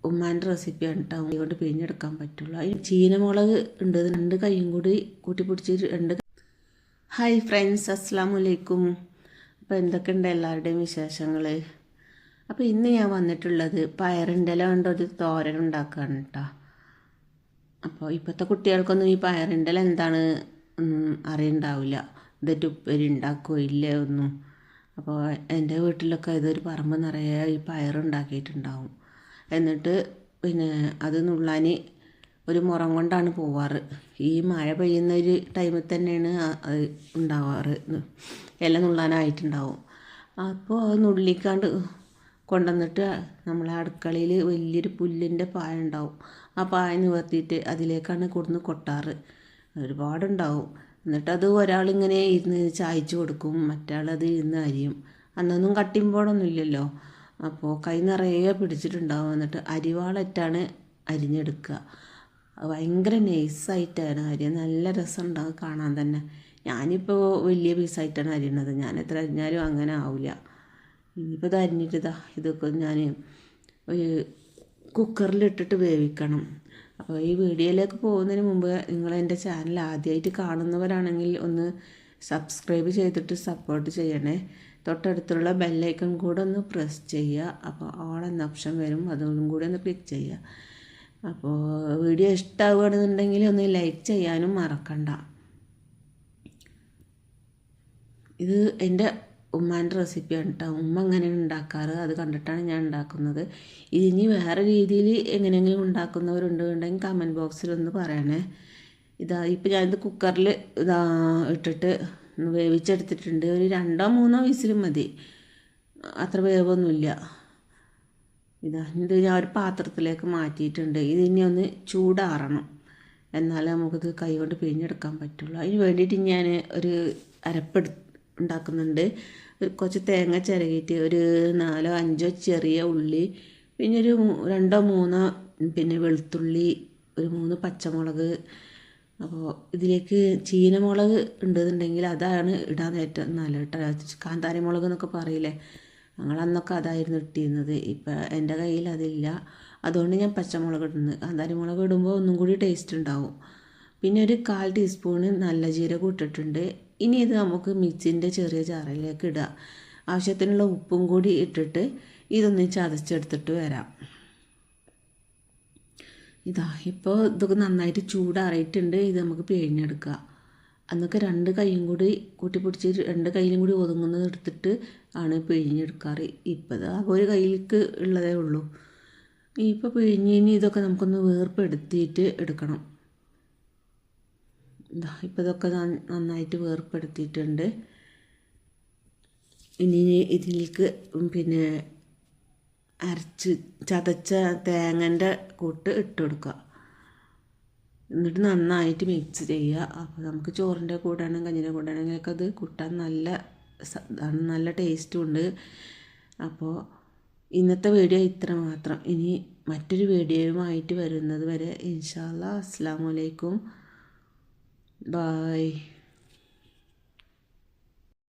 ഉമ്മാൻ്റെ റെസിപ്പിയാണ് കേട്ടോ. അതുകൊണ്ട് പിഴിഞ്ഞെടുക്കാൻ പറ്റുള്ളൂ. അതിന് ചീനമുളക് ഉണ്ട്, 2 കൈയും കൂടി കൂട്ടി പിടിച്ച് ഹായ് ഫ്രണ്ട്സ്, അസ്സലാമു അലൈക്കും. അപ്പോൾ എന്തൊക്കെയുണ്ട് എല്ലാവരുടെയും വിശേഷങ്ങൾ? അപ്പോൾ ഇന്ന് ഞാൻ വന്നിട്ടുള്ളത് പയറിൻ്റെ ഇല കൊണ്ട് ഒരു തോരൻ ഉണ്ടാക്കുകയാണ് കേട്ടോ. അപ്പോൾ ഇപ്പോഴത്തെ കുട്ടികൾക്കൊന്നും ഈ പയറിൻ്റെ ഇല എന്താണ് അറിയണ്ടാവില്ല. ഇതിട്ട് ഉപ്പേരി ഉണ്ടാക്കുകയോ ഇല്ലേ ഒന്നും. അപ്പോൾ എൻ്റെ വീട്ടിലൊക്കെ ഇതൊരു പറമ്പ് നിറയെ ഈ പയറുണ്ടാക്കിയിട്ടുണ്ടാവും. എന്നിട്ട് പിന്നെ അത് നുള്ളാൻ ഒരു മുറം കൊണ്ടാണ് പോവാറ്. ഈ മഴ പെയ്യുന്ന ഒരു ടൈമിൽ തന്നെയാണ് അത് ഉണ്ടാവാറ്. ഇല നുള്ളാനായിട്ടുണ്ടാവും. അപ്പോൾ അത് നുള്ളിക്കാണ്ട് കൊണ്ടുവന്നിട്ട് നമ്മളെ അടുക്കളയിൽ വലിയൊരു പുല്ലിൻ്റെ പായ ഉണ്ടാവും. ആ പായ നിവർത്തിയിട്ട് അതിലേക്കാണ് കൊടുന്ന് കൊട്ടാറ്. ഒരുപാടുണ്ടാവും. എന്നിട്ടത് ഒരാളിങ്ങനെ ഇരുന്ന് ചായച്ചു കൊടുക്കും, മറ്റാളത് ഇരുന്ന് അരിയും. അന്നൊന്നും കട്ടിങ് ബോർഡൊന്നും ഇല്ലല്ലോ. അപ്പോൾ കൈ നിറയെ പിടിച്ചിട്ടുണ്ടാവും. എന്നിട്ട് അരിവാളറ്റാണ് അരിഞ്ഞെടുക്കുക. ഭയങ്കര നൈസായിട്ടാണ് അരിയ. നല്ല രസമുണ്ടാവും കാണാൻ തന്നെ. ഞാനിപ്പോൾ വലിയ പീസായിട്ടാണ് അരിയണത്. ഞാൻ എത്ര അരിഞ്ഞാലും അങ്ങനെ ആവില്ല. ഇനിയിപ്പോൾ ഇത് അരിഞ്ഞിട്ട് ഇതൊക്കെ ഞാൻ ഒരു കുക്കറിലിട്ടിട്ട് വേവിക്കണം. അപ്പോൾ ഈ വീഡിയോയിലേക്ക് പോകുന്നതിന് മുമ്പ് നിങ്ങൾ എൻ്റെ ചാനൽ ആദ്യമായിട്ട് കാണുന്നവരാണെങ്കിൽ ഒന്ന് സബ്സ്ക്രൈബ് ചെയ്തിട്ട് സപ്പോർട്ട് ചെയ്യണേ. തൊട്ടടുത്തുള്ള ബെല്ലൈക്കൺ കൂടെ ഒന്ന് പ്രസ് ചെയ്യുക. അപ്പോൾ ഓൾ എന്ന ഓപ്ഷൻ വരും, അതും കൂടി ഒന്ന് ക്ലിക്ക് ചെയ്യുക. അപ്പോൾ വീഡിയോ ഇഷ്ടമാവുകയാണെന്നുണ്ടെങ്കിൽ ഒന്ന് ലൈക്ക് ചെയ്യാനും മറക്കണ്ട. ഇത് എൻ്റെ ഉമ്മാൻ്റെ റെസിപ്പിയാണ് കേട്ടോ. ഉമ്മ എങ്ങനെയാണ് ഉണ്ടാക്കാറ് അത് കണ്ടിട്ടാണ് ഞാൻ ഉണ്ടാക്കുന്നത്. ഇനി വേറെ രീതിയിൽ എങ്ങനെയെങ്കിലും ഉണ്ടാക്കുന്നവരുണ്ടെങ്കിൽ കമൻറ്റ് ബോക്സിലൊന്ന് പറയണേ. ഇപ്പോൾ ഞാനിത് കുക്കറിൽ ഇട്ടിട്ട് വേവിച്ചെടുത്തിട്ടുണ്ട്. ഒരു 2-3 വിസിലും മതി, അത്ര വേവൊന്നുമില്ല. ഇത് ഞാൻ ഒരു പാത്രത്തിലേക്ക് മാറ്റിയിട്ടുണ്ട്. ഇതിനി ഒന്ന് ചൂടാറണം, എന്നാലേ നമുക്കിത് കൈ കൊണ്ട് പിഴിഞ്ഞെടുക്കാൻ പറ്റുള്ളൂ. അതിന് വേണ്ടിയിട്ട് ഞാൻ ഒരു ഉണ്ടാക്കുന്നുണ്ട്. കുറച്ച് തേങ്ങ ചിരകിയിട്ട് ഒരു 4-5 ചെറിയ ഉള്ളി, പിന്നെ ഒരു 2-3 പിന്നെ വെളുത്തുള്ളി, ഒരു 3 പച്ചമുളക്. അപ്പോൾ ഇതിലേക്ക് ചീനമുളക് ഉണ്ടെന്നുണ്ടെങ്കിൽ അതാണ് ഇടാൻ ഏറ്റവും നല്ല കേട്ടോ. കാന്താരി മുളക് എന്നൊക്കെ പറയില്ലേ, ഞങ്ങളന്നൊക്കെ അതായിരുന്നു ഇട്ടിരുന്നത്. ഇപ്പം എൻ്റെ കയ്യിൽ അതില്ല, അതുകൊണ്ട് ഞാൻ പച്ചമുളക് ഇടുന്നത്. കാന്താരി മുളക് ഇടുമ്പോൾ ഒന്നും കൂടി ടേസ്റ്റ് ഉണ്ടാവും. പിന്നെ ഒരു 1/4 ടീസ്പൂണ് നല്ല ജീരകം ഇട്ടിട്ടുണ്ട്. ഇനി ഇത് നമുക്ക് മിക്സിൻ്റെ ചെറിയ ജാറിലേക്ക് ഇടുക. ആവശ്യത്തിനുള്ള ഉപ്പും കൂടി ഇട്ടിട്ട് ഇതൊന്ന് ചതച്ചെടുത്തിട്ട് വരാം. ഇപ്പോൾ ഇതൊക്കെ നന്നായിട്ട് ചൂടാറിയിട്ടുണ്ട്. ഇത് നമുക്ക് പിഴിഞ്ഞെടുക്കുക. അന്നൊക്കെ 2 കൈയും കൂടി കൂട്ടിപ്പിടിച്ച് 2 കൈയിലും കൂടി ഒതുങ്ങുന്നത് എടുത്തിട്ട് ആണ് പിഴിഞ്ഞെടുക്കാറ്. ഇപ്പോൾ ഒരു കൈക്ക് ഉള്ളതേ ഉള്ളൂ. ഇപ്പോൾ പിഴിഞ്ഞിനി ഇതൊക്കെ നമുക്കൊന്ന് വേർപ്പെടുത്തിയിട്ട് എടുക്കണം. ഇപ്പോൾ ഇതൊക്കെ നന്നായിട്ട് വേർപ്പെടുത്തിയിട്ടുണ്ട്. ഇനി ഇതിലേക്ക് പിന്നെ ചതച്ച തേങ്ങൻ്റെ കൂട്ട് ഇട്ട് കൊടുക്കുക. എന്നിട്ട് നന്നായിട്ട് മിക്സ് ചെയ്യുക. അപ്പോൾ നമുക്ക് ചോറിൻ്റെ കൂടെ ആണെങ്കിൽ കഞ്ഞിൻ്റെ കൂടെ ആണെങ്കിലൊക്കെ അത് കൂട്ടാൻ നല്ല ടേസ്റ്റും ഉണ്ട്. അപ്പോൾ ഇന്നത്തെ വീഡിയോ ഇത്ര മാത്രം. ഇനി മറ്റൊരു വീഡിയോയുമായിട്ട് വരുന്നത് വരെ ഇൻഷാ അല്ലാഹ്, അസ്സലാമു അലൈക്കും, ബായ്.